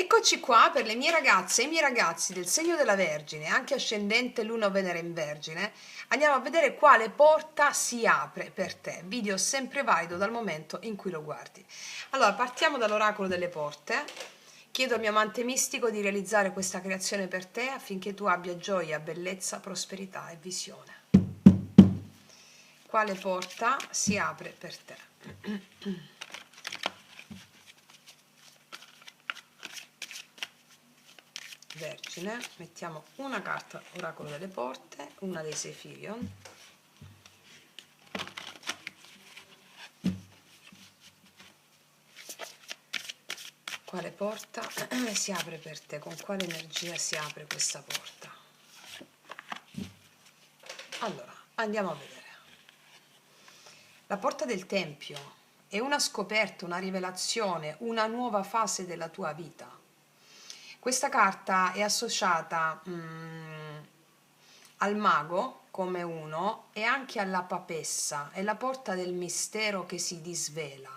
Eccoci qua per le mie ragazze e i miei ragazzi del segno della Vergine, anche ascendente Luna o Venere in Vergine. Andiamo a vedere quale porta si apre per te. Video sempre valido dal momento in cui lo guardi. Allora, partiamo dall'oracolo delle porte. Chiedo al mio amante mistico di realizzare questa creazione per te affinché tu abbia gioia, bellezza, prosperità e visione. Quale porta si apre per te? Vergine, mettiamo una carta oracolo delle porte, una dei Sefirion. Quale porta si apre per te? Con quale energia si apre questa porta? Allora, andiamo a vedere. La porta del Tempio è una scoperta, una rivelazione, una nuova fase della tua vita. Questa carta è associata al mago come uno e anche alla papessa, è la porta del mistero che si disvela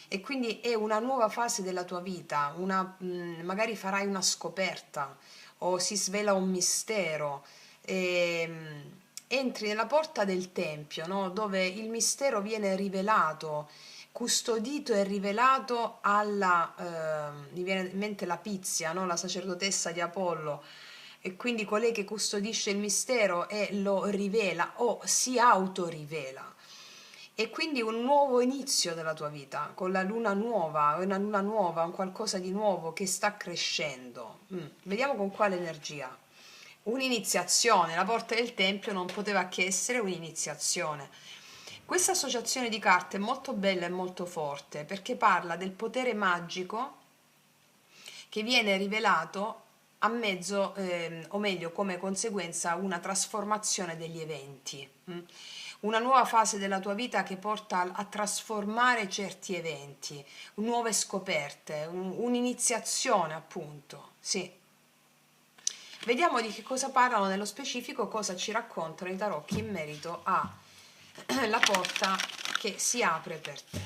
e quindi è una nuova fase della tua vita, magari farai una scoperta o si svela un mistero. Entri nella porta del Tempio, no? Dove il mistero viene rivelato, custodito e rivelato mi viene in mente la Pizia, no? La sacerdotessa di Apollo, e quindi colei che custodisce il mistero e lo rivela o si autorivela. E quindi un nuovo inizio della tua vita, con la luna nuova, una luna nuova, un qualcosa di nuovo che sta crescendo. Vediamo con quale energia. Un'iniziazione, la porta del Tempio non poteva che essere un'iniziazione. Questa associazione di carte è molto bella e molto forte perché parla del potere magico che viene rivelato a mezzo, o meglio come conseguenza, una trasformazione degli eventi. Una nuova fase della tua vita che porta a trasformare certi eventi, nuove scoperte, un'iniziazione appunto, sì. Vediamo di che cosa parlano nello specifico, cosa ci raccontano i tarocchi in merito alla porta che si apre per te.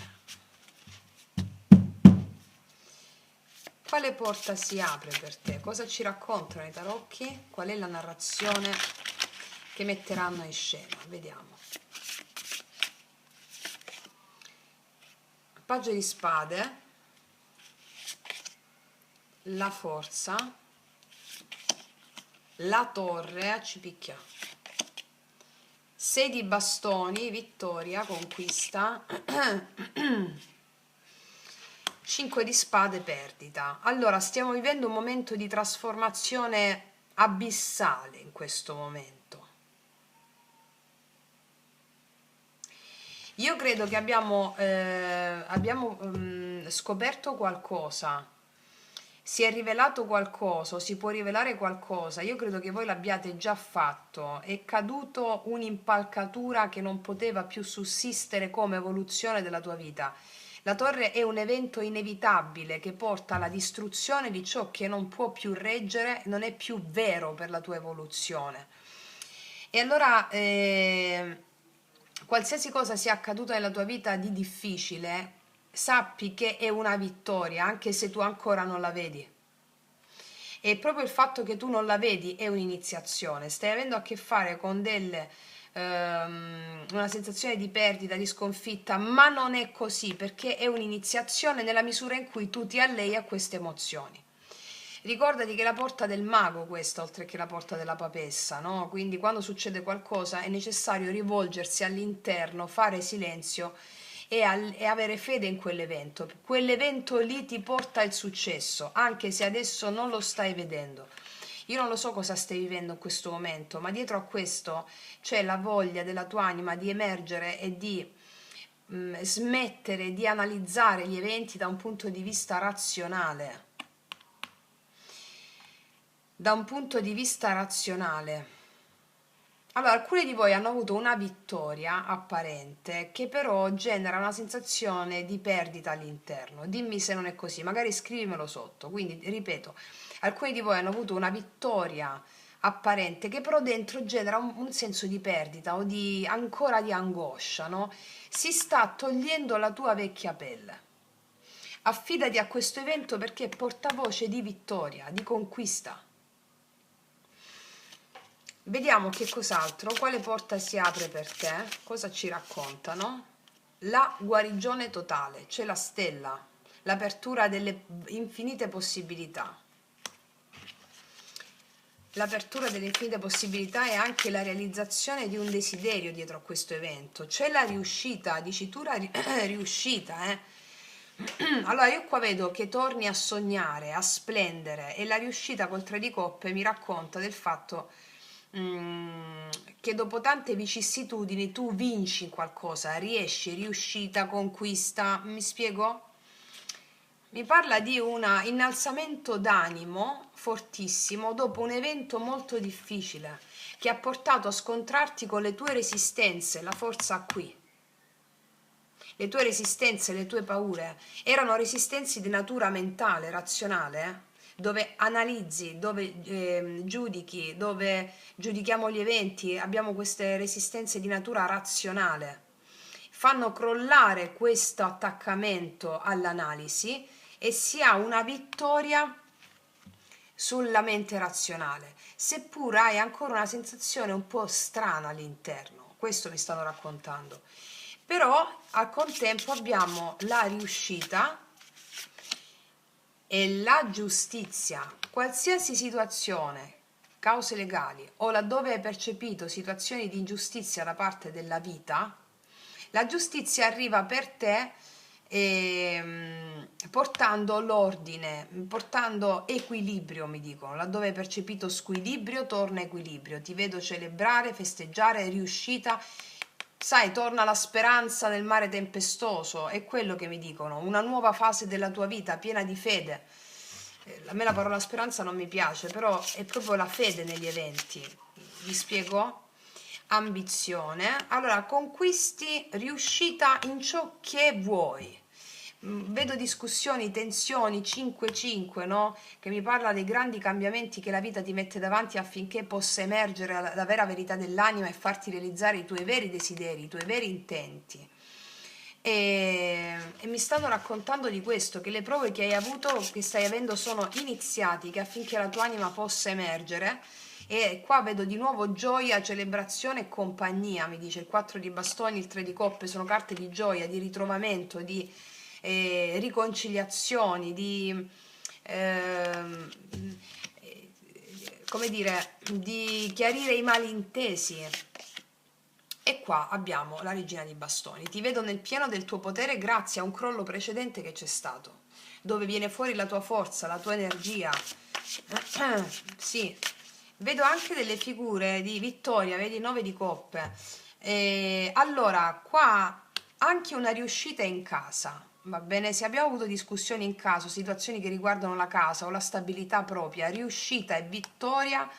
Quale porta si apre per te? Cosa ci raccontano i tarocchi? Qual è la narrazione che metteranno in scena? Vediamo. Paggio di spade, la forza, la torre, a cipicchia, 6 di bastoni, vittoria, conquista, 5 di spade, perdita. Allora, stiamo vivendo un momento di trasformazione abissale in questo momento. Io credo che abbiamo scoperto qualcosa, si è rivelato qualcosa, si può rivelare qualcosa. Io credo che voi l'abbiate già fatto, è caduto un'impalcatura che non poteva più sussistere come evoluzione della tua vita. La torre è un evento inevitabile che porta alla distruzione di ciò che non può più reggere, non è più vero per la tua evoluzione. E allora qualsiasi cosa sia accaduta nella tua vita di difficile, sappi che è una vittoria, anche se tu ancora non la vedi. E proprio il fatto che tu non la vedi è un'iniziazione, stai avendo a che fare con una sensazione di perdita, di sconfitta, ma non è così, perché è un'iniziazione nella misura in cui tu ti allei a queste emozioni. Ricordati che è la porta del mago questa, oltre che la porta della papessa, no? Quindi quando succede qualcosa è necessario rivolgersi all'interno, fare silenzio e avere fede in quell'evento. Quell'evento lì ti porta il successo, anche se adesso non lo stai vedendo. Io non lo so cosa stai vivendo in questo momento, ma dietro a questo c'è la voglia della tua anima di emergere e di smettere di analizzare gli eventi da un punto di vista razionale. Da un punto di vista razionale. Allora, alcuni di voi hanno avuto una vittoria apparente che però genera una sensazione di perdita all'interno. Dimmi se non è così, magari scrivimelo sotto. Quindi, ripeto, alcuni di voi hanno avuto una vittoria apparente che però dentro genera un senso di perdita o ancora di angoscia, no? Si sta togliendo la tua vecchia pelle. Affidati a questo evento perché è portavoce di vittoria, di conquista. Vediamo che cos'altro, quale porta si apre per te, cosa ci raccontano. La guarigione totale, c'è la stella, l'apertura delle infinite possibilità. L'apertura delle infinite possibilità è anche la realizzazione di un desiderio dietro a questo evento. C'è la riuscita, dici tu riuscita, Allora io qua vedo che torni a sognare, a splendere, e la riuscita col 3 di coppe mi racconta del fatto che dopo tante vicissitudini tu vinci in qualcosa, riesci, riuscita, conquista, mi spiego? Mi parla di un innalzamento d'animo fortissimo dopo un evento molto difficile che ha portato a scontrarti con le tue resistenze, la forza qui. Le tue resistenze, le tue paure erano resistenze di natura mentale, razionale, dove analizzi, dove giudichi, dove giudichiamo gli eventi, abbiamo queste resistenze di natura razionale. Fanno crollare questo attaccamento all'analisi e si ha una vittoria sulla mente razionale, seppur hai ancora una sensazione un po' strana all'interno, questo mi stanno raccontando. Però al contempo abbiamo la riuscita e la giustizia. Qualsiasi situazione, cause legali o laddove hai percepito situazioni di ingiustizia da parte della vita, la giustizia arriva per te portando l'ordine, portando equilibrio, mi dicono. Laddove hai percepito squilibrio, torna equilibrio. Ti vedo celebrare, festeggiare, riuscita. Sai, torna la speranza nel mare tempestoso, è quello che mi dicono, una nuova fase della tua vita piena di fede. A me la parola speranza non mi piace, però è proprio la fede negli eventi. Vi spiego? Ambizione. Allora, conquisti riuscita in ciò che vuoi. Vedo discussioni, tensioni, 5-5, no? Che mi parla dei grandi cambiamenti che la vita ti mette davanti affinché possa emergere la vera verità dell'anima e farti realizzare i tuoi veri desideri, i tuoi veri intenti. E mi stanno raccontando di questo, che le prove che hai avuto, che stai avendo, sono iniziati, che affinché la tua anima possa emergere. E qua vedo di nuovo gioia, celebrazione e compagnia, mi dice il 4 di bastoni, il 3 di coppe, sono carte di gioia, di ritrovamento, di riconciliazioni, di come dire, di chiarire i malintesi. E qua abbiamo la regina di bastoni. Ti vedo nel pieno del tuo potere grazie a un crollo precedente che c'è stato, dove viene fuori la tua forza, la tua energia. Sì, vedo anche delle figure di vittoria, vedi 9 di coppe. Allora, qua anche una riuscita in casa, va bene? Se abbiamo avuto discussioni in casa, situazioni che riguardano la casa o la stabilità propria, riuscita e vittoria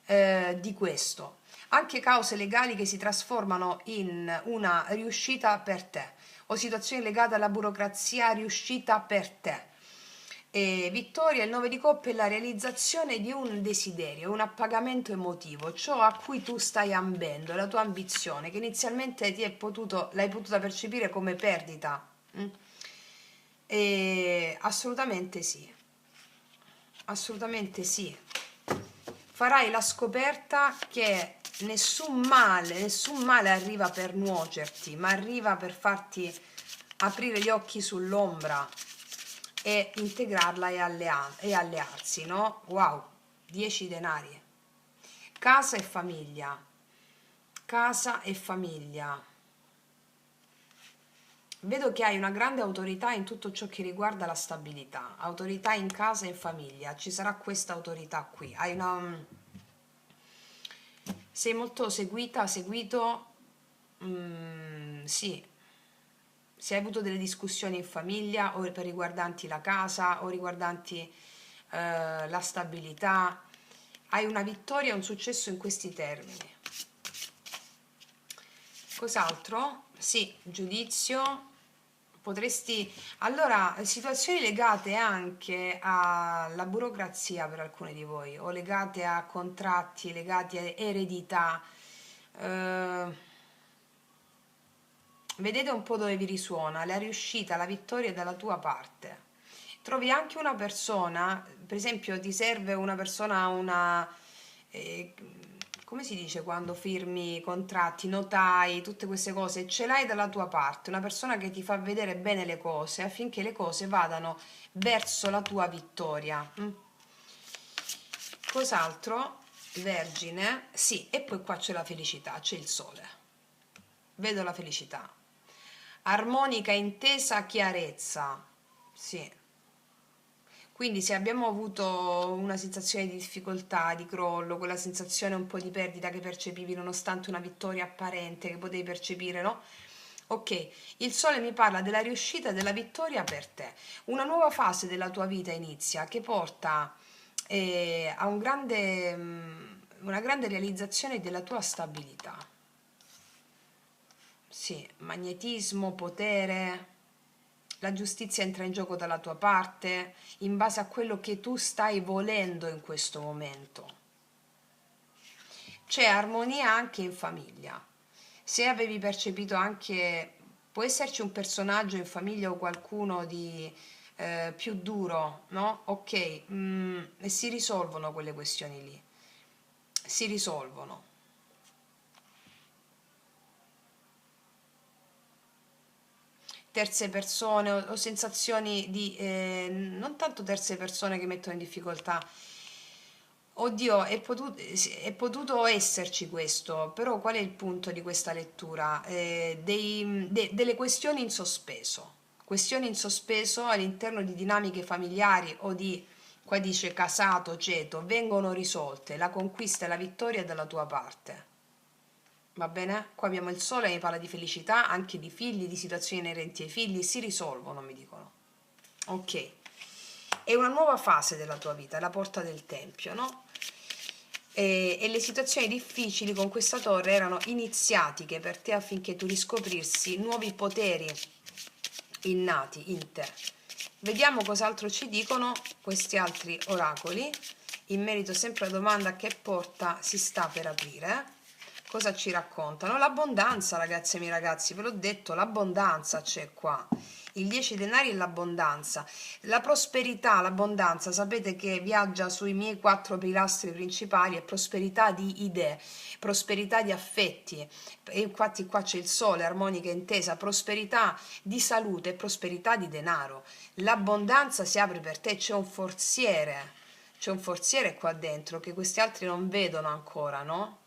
di questo. Anche cause legali che si trasformano in una riuscita per te, o situazioni legate alla burocrazia, riuscita per te. Vittoria, il 9 di coppe, è la realizzazione di un desiderio, un appagamento emotivo, ciò a cui tu stai ambendo, la tua ambizione, che inizialmente l'hai potuta percepire come perdita. Assolutamente sì, assolutamente sì. Farai la scoperta che nessun male arriva per nuocerti, ma arriva per farti aprire gli occhi sull'ombra e integrarla e allearsi, no? Wow, 10 denari. Casa e famiglia. Casa e famiglia. Vedo che hai una grande autorità in tutto ciò che riguarda la stabilità, autorità in casa e in famiglia, ci sarà questa autorità qui, sei molto seguita, seguito, sì, se hai avuto delle discussioni in famiglia o per riguardanti la casa o riguardanti la stabilità, hai una vittoria e un successo in questi termini. Cos'altro? Sì, giudizio. Potresti, allora, situazioni legate anche alla burocrazia per alcuni di voi, o legate a contratti, legati a eredità, eh, vedete un po' dove vi risuona, la riuscita, la vittoria è dalla tua parte. Trovi anche una persona, per esempio ti serve una persona, eh, come si dice quando firmi contratti, notai, tutte queste cose, ce l'hai dalla tua parte, una persona che ti fa vedere bene le cose affinché le cose vadano verso la tua vittoria. Cos'altro? Vergine, sì, e poi qua c'è la felicità, c'è il sole. Vedo la felicità. Armonica, intesa, chiarezza. Sì. Quindi se abbiamo avuto una sensazione di difficoltà, di crollo, quella sensazione un po' di perdita che percepivi nonostante una vittoria apparente che potevi percepire, no? Ok, il sole mi parla della riuscita e della vittoria per te. Una nuova fase della tua vita inizia che porta a una grande realizzazione della tua stabilità. Sì, magnetismo, potere, la giustizia entra in gioco dalla tua parte in base a quello che tu stai volendo in questo momento. C'è armonia anche in famiglia. Se avevi percepito anche, può esserci un personaggio in famiglia o qualcuno di più duro, no? Ok, e si risolvono quelle questioni lì, si risolvono. Terze persone o sensazioni di non tanto terze persone che mettono in difficoltà. Oddio, è potuto esserci questo, però qual è il punto di questa lettura? Delle questioni in sospeso all'interno di dinamiche familiari o di, qua dice casato, ceto, vengono risolte, la conquista e la vittoria è dalla tua parte. Va bene? Qua abbiamo il sole, mi parla di felicità, anche di figli, di situazioni inerenti ai figli, si risolvono, mi dicono. Ok. È una nuova fase della tua vita, è la porta del tempio, no? E le situazioni difficili con questa torre erano iniziatiche per te affinché tu riscoprissi nuovi poteri innati in te. Vediamo cos'altro ci dicono questi altri oracoli in merito sempre alla domanda a che porta si sta per aprire. Cosa ci raccontano? L'abbondanza, ragazze e miei ragazzi, ve l'ho detto, l'abbondanza c'è qua. Il 10 denari e l'abbondanza. La prosperità, l'abbondanza, sapete che viaggia sui miei 4 pilastri principali, è prosperità di idee, prosperità di affetti, e infatti qua c'è il sole, armonica intesa, prosperità di salute e prosperità di denaro. L'abbondanza si apre per te, c'è un forziere qua dentro che questi altri non vedono ancora, no?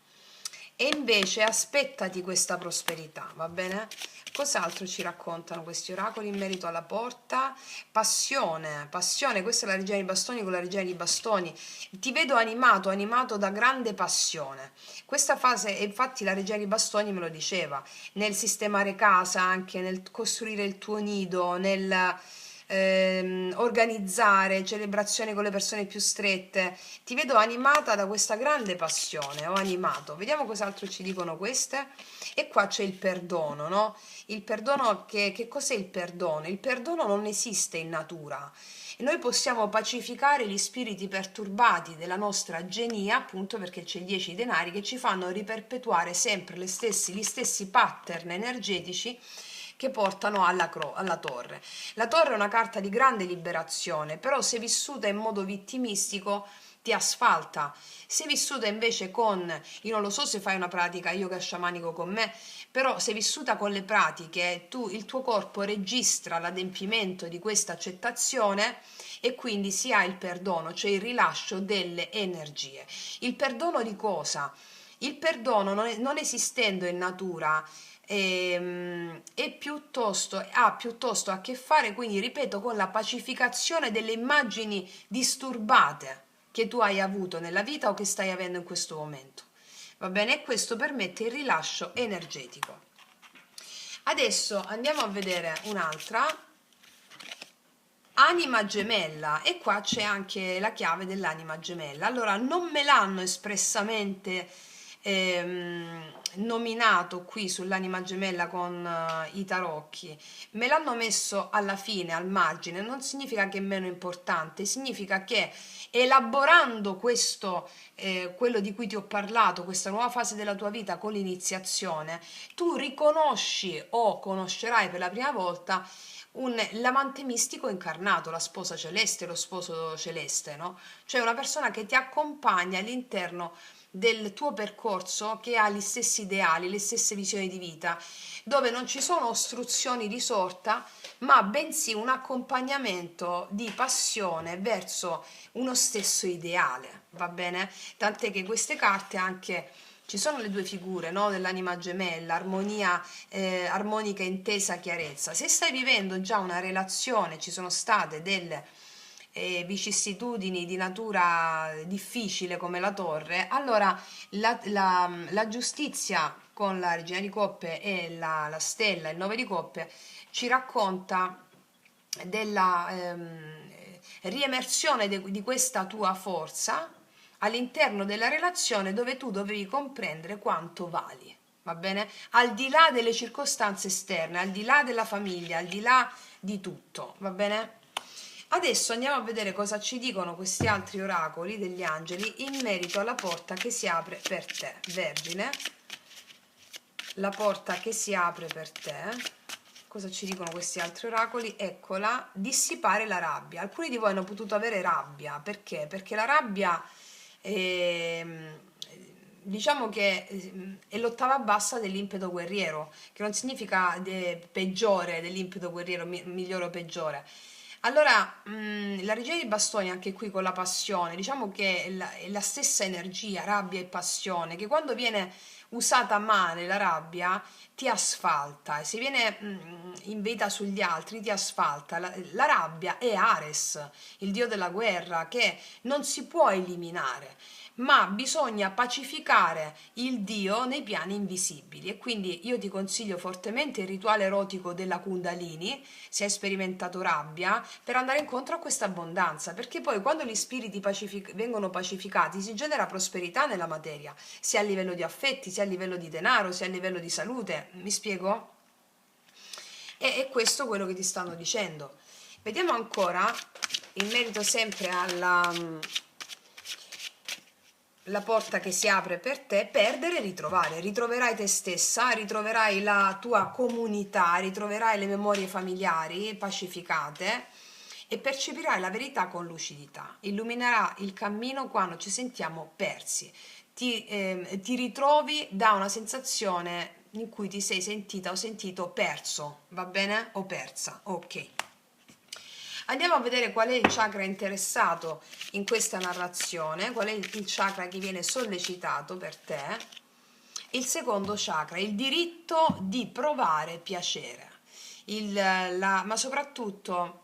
E invece aspettati questa prosperità, va bene? Cos'altro ci raccontano questi oracoli in merito alla porta? Passione, passione, questa è la regina di bastoni con la regina di bastoni. Ti vedo animato, animato da grande passione. Questa fase, e infatti la regina di bastoni me lo diceva, nel sistemare casa, anche nel costruire il tuo nido, nel organizzare celebrazioni con le persone più strette. Ti vedo animata da questa grande passione, ho animato. Vediamo cos'altro ci dicono queste. E qua c'è il perdono, no? Il perdono, che cos'è il perdono? Il perdono non esiste in natura. E noi possiamo pacificare gli spiriti perturbati della nostra genia, appunto perché c'è il 10 denari, che ci fanno riperpetuare sempre gli stessi pattern energetici che portano alla torre. La torre è una carta di grande liberazione, però se vissuta in modo vittimistico ti asfalta. Se vissuta invece io non lo so se fai una pratica yoga sciamanico con me, però se vissuta con le pratiche, il tuo corpo registra l'adempimento di questa accettazione e quindi si ha il perdono, cioè il rilascio delle energie. Il perdono di cosa? Il perdono non esistendo in natura ha piuttosto a che fare, quindi ripeto, con la pacificazione delle immagini disturbate che tu hai avuto nella vita o che stai avendo in questo momento. Va bene? E questo permette il rilascio energetico. Adesso andiamo a vedere un'altra, anima gemella, e qua c'è anche la chiave dell'anima gemella. Allora, non me l'hanno espressamente nominato qui sull'anima gemella con i tarocchi, me l'hanno messo alla fine, al margine, non significa che è meno importante, significa che elaborando questo, quello di cui ti ho parlato, questa nuova fase della tua vita con l'iniziazione, tu riconosci o conoscerai per la prima volta l'amante mistico incarnato, la sposa celeste, lo sposo celeste, no? Cioè una persona che ti accompagna all'interno del tuo percorso, che ha gli stessi ideali, le stesse visioni di vita, dove non ci sono ostruzioni di sorta, ma bensì un accompagnamento di passione verso uno stesso ideale, va bene? Tant'è che queste carte anche ci sono le due figure, no? Dell'anima gemella, armonia, armonica, intesa, chiarezza. Se stai vivendo già una relazione, ci sono state delle vicissitudini di natura difficile come la torre, allora la giustizia con la regina di coppe e la stella, il 9 di coppe, ci racconta della riemersione di questa tua forza all'interno della relazione, dove tu dovevi comprendere quanto vali, va bene? Al di là delle circostanze esterne, al di là della famiglia, al di là di tutto, va bene? Adesso andiamo a vedere cosa ci dicono questi altri oracoli degli angeli in merito alla porta che si apre per te, Vergine. La porta che si apre per te. Cosa ci dicono questi altri oracoli? Eccola, dissipare la rabbia. Alcuni di voi hanno potuto avere rabbia, perché? Perché la rabbia diciamo che è l'ottava bassa dell'impeto guerriero, che non significa peggiore dell'impeto guerriero, migliore o peggiore. Allora, la regina di bastoni anche qui con la passione, diciamo che è la stessa energia, rabbia e passione, che quando viene usata male la rabbia ti asfalta, e se viene inveita sugli altri ti asfalta. La rabbia è Ares, il dio della guerra, che non si può eliminare, ma bisogna pacificare il dio nei piani invisibili. E quindi io ti consiglio fortemente il rituale erotico della Kundalini, se hai sperimentato rabbia, per andare incontro a questa abbondanza, perché poi quando gli spiriti vengono pacificati si genera prosperità nella materia, sia a livello di affetti, sia a livello di denaro, sia a livello di salute. Mi spiego? E è questo quello che ti stanno dicendo. Vediamo ancora, in merito sempre alla la porta che si apre per te, perdere e ritrovare. Ritroverai te stessa, ritroverai la tua comunità, ritroverai le memorie familiari pacificate e percepirai la verità con lucidità. Illuminerà il cammino quando ci sentiamo persi. Ti ritrovi da una sensazione in cui ti sei sentita o sentito perso, va bene? O persa, ok. Andiamo a vedere qual è il chakra interessato in questa narrazione, qual è il chakra che viene sollecitato per te. Il secondo chakra, il diritto di provare piacere, ma soprattutto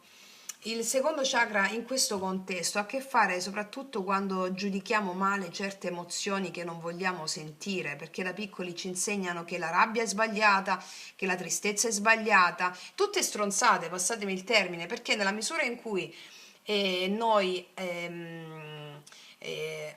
il secondo chakra in questo contesto ha a che fare soprattutto quando giudichiamo male certe emozioni che non vogliamo sentire, perché da piccoli ci insegnano che la rabbia è sbagliata, che la tristezza è sbagliata, tutte stronzate, passatemi il termine, perché nella misura in cui noi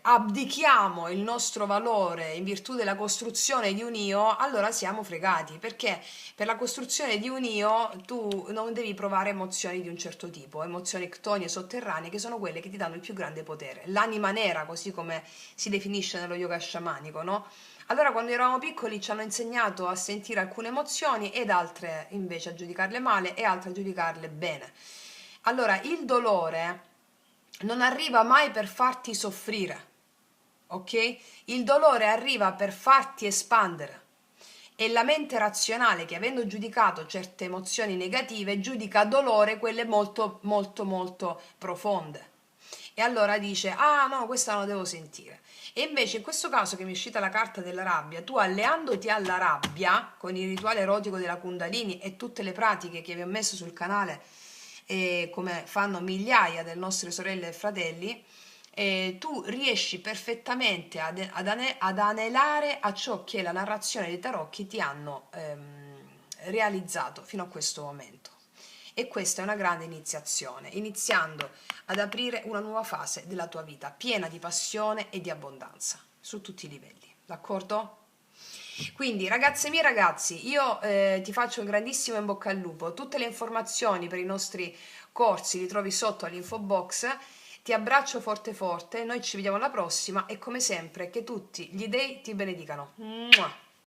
abdichiamo il nostro valore in virtù della costruzione di un io, allora siamo fregati, perché per la costruzione di un io tu non devi provare emozioni di un certo tipo, emozioni ctonie sotterranee, che sono quelle che ti danno il più grande potere, l'anima nera, così come si definisce nello yoga sciamanico, no? Allora quando eravamo piccoli ci hanno insegnato a sentire alcune emozioni ed altre invece a giudicarle male e altre a giudicarle bene. Allora il dolore non arriva mai per farti soffrire, ok? Il dolore arriva per farti espandere. E la mente razionale, che avendo giudicato certe emozioni negative, giudica dolore quelle molto molto molto profonde. E allora dice, ah no, questa non la devo sentire. E invece in questo caso che mi è uscita la carta della rabbia, tu alleandoti alla rabbia con il rituale erotico della Kundalini e tutte le pratiche che vi ho messo sul canale, come fanno migliaia delle nostre sorelle e fratelli, tu riesci perfettamente ad anelare a ciò che la narrazione dei tarocchi ti hanno realizzato fino a questo momento. E questa è una grande iniziazione, iniziando ad aprire una nuova fase della tua vita, piena di passione e di abbondanza, su tutti i livelli. d'accordo? Quindi ragazze mie, ragazzi, io ti faccio un grandissimo in bocca al lupo. Tutte le informazioni per i nostri corsi li trovi sotto all'info box. Ti abbraccio forte forte, noi ci vediamo alla prossima e come sempre che tutti gli dei ti benedicano. Mua!